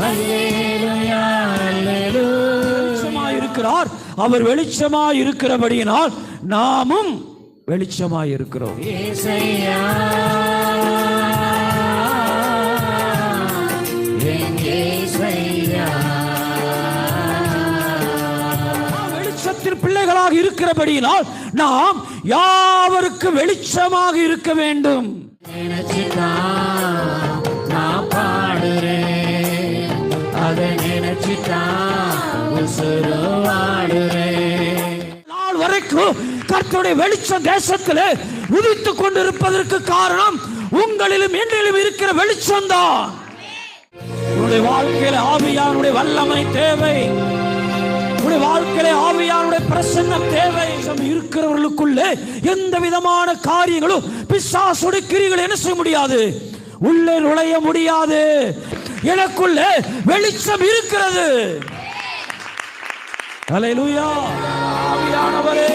அல்லேலூயா அல்லேலூயா. வெளிச்சமாய் இருக்கிறார். அவர் வெளிச்சமாய் இருக்கிறபடியினால் நாமும் வெளிச்சமாய் இருக்கிறோம். இயேசையா என் இயேசையா. வெளிச்சத்தின் பிள்ளைகளாக இருக்கிறபடியினால் நாம் யாவருக்கு வெளிச்சமாக இருக்க வேண்டும். நினைச்சுதான் நான் பாடுறேன், அதை நினைச்சுதான் உசுருவாடுறேன். நாள் வரைக்கும் கர்த்தருடைய வெளிச்சம் தேசத்திலே உதித்துக் கொண்டிருப்பதற்கு காரணம் உங்களிலும் என்னிலும் இருக்கிற வெளிச்சம் தான். உங்களுடைய வாழ்க்கையில ஆவியானுடைய வல்லமை தேவை. உங்களுடைய வாழ்க்கையில ஆவியானுடைய பிரசன்னம் தேவை. இருக்கிறவர்களுக்குள்ளே எந்த விதமான காரியங்களும் பிசாசுடைய கிரிகளை என்ன செய்ய முடியாது, உள்ளே நுழைய முடியாது. எனக்குள்ளே வெளிச்சம் இருக்கிறது. அல்லேலூயா. ஆவியானவரே